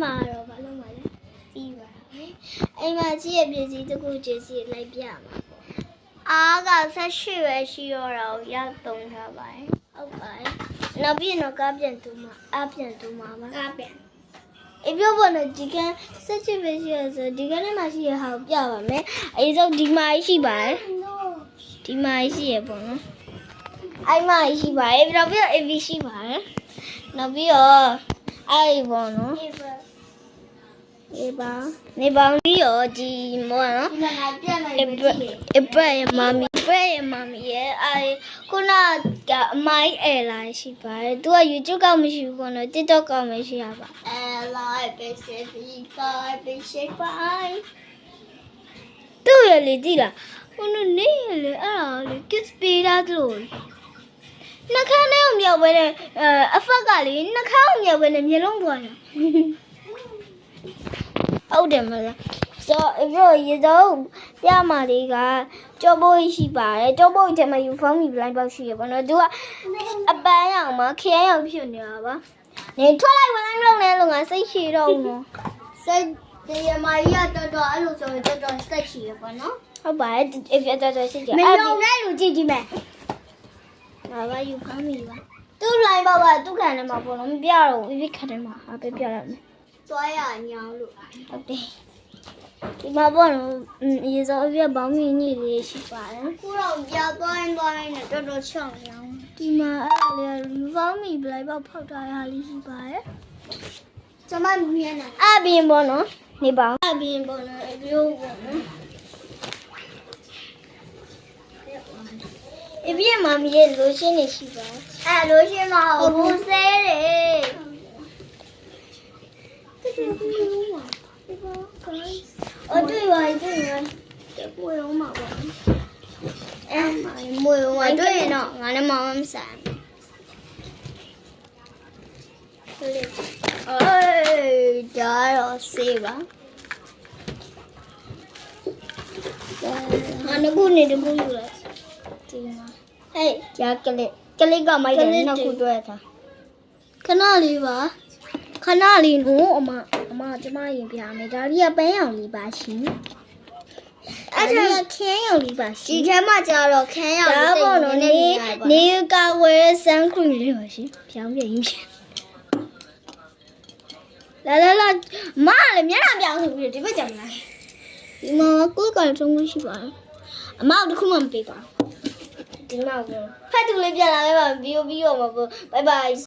မှာတော့ဘာလို့မလဲပြီးပါအိမ်မှာကြည့်ရပစ္စည်းတစ်ခုချင်းစီလိုက်ပြမှာပေါ့အားက18ပဲရှိတော့တော့ရောက်သုံးထားပါတယ်ဟုတ်ပါတယ်နောက်ပြီးတော့ကားပြန်တူမှာအားပြန်တူမှာပါကားပြန်အေးပြောပါနဲ့ဒီက18ပဲရှိရဆိုဒီကနေ့မှရှိရဟာကိုပြပါမယ်အေးဆုံးဒီမှာရှိပါတယ်ဒီမှာရှိရပေါ့နော်အိမ်မှာရှိပါတယ်ပြီးတော့ AB ရှိပါတယ်နောက်ပြီးတော့အဲ့ပေါ့နော်နေပါပြီးတော့ဒီမောနော်အပရဲ့မမီရဲ့အဲ့ခုနကအမိုင်းအဲလာရှိပါတယ်သူက YouTube ကမရှိဘူးပေါ့နော် TikTok ကမရှိရပါအဲလာပဲစေဒီပါပဲရှိပါသူရလေဒီလားခုနနေလေအဲ့ဒါလေ kids ပေးတာတို့နှခမ်းနဲ့မြောက်ပဲနဲ့အဖက်ကလေနှခမ်းမြောက်ပဲနဲ့မျက်လုံးသွားရဟုတ်တယ်မလားဆိုတော့ရေတော့ပြမာလေးကကြောပိုးရှိပါတယ်ကြောပိုးထဲမှာ uniform ဘလိုင်းပေါက်ရှိရပါတော့သူကအပန်းရောင်မှာခရမ်းရောင်ဖြစ်နေတာပါနေထွက်လိုက်ဝင်လိုက်လုံးနဲ့လို့ငါစိတ်ရှိတော့ဘူးစိတ်ဒီမာကြီးကတော်အဲ့လိုဆိုရင်တော်စိတ်ရှိရပါနော်ဟုတ်ပါတယ် if တော်စိတ်ကြမယုံနဲ့လူကြည့်ကြည့်မယ်ငါက uniform ပါသူ့ line ပေါက်ကသူ့ခံထဲမှာပေါ့နော်မပြတော့ဘူး if ခတ်ထဲမှာဟာပဲပြရမယ်သွားရညောင်းလို့ဟုတ်တယ်ဒီမှာပေါ့နော်ရေစောအပြက်ဘောင်းမင်းကြီးလေးရှိပါတယ်ခုတော့ပြသွားရင်နဲ့တော်ချောင်းရောင်းဒီမှာအဲ့လေဘောင်းမီဘလိုက်ပေါက်ဖောက်ထားရလေးရှိပါတယ်ကျမမြင်နေအဘင်းပေါ့နော်နေပါအဘင်းပေါ့နော်အပြိုးပေါ့နော်အပြည့်မမီရဲ့လိုရှင်းနေရှိပါတယ်လိုရှင်းမဟုတ်ဘူးဆဲတယ်哦，对吧？对吧？这不用嘛吧？哎，不用嘛，对呢，俺的妈妈啥？哎，加了谁吧？俺那姑娘的姑娘了，对吗？哎，加个嘞干嘛的？那姑多呀他？看哪里吧？ခဏလေးနော်အမကျမရင်ပြမယ်ဒါလေးကပန်းရောင်လေးပါရှင်အဲ့ဒါကခင်းရောင်လေးပါရှင်ဒီထဲမှာကျတော့ခင်းရောင်လေးဒါပေါ့နော်နေကဝဲဆန်ခွင်လေးပါရှင်ဖြောင်းပြရင်းရှင်လာမလည်းမျက်နှာပြောင်းဆိုပြီးဒီဘက်ကြမလားဒီမှာကိုယ်ကလည်းထုံးခွင့်ရှိပါတယ်အမကတခုမှမပေးပါဒီမှာကဖတ်သူလေးပြန်လာခဲ့ပါပြီးတော့မှာပေါ့ဘိုင်ဘိုင်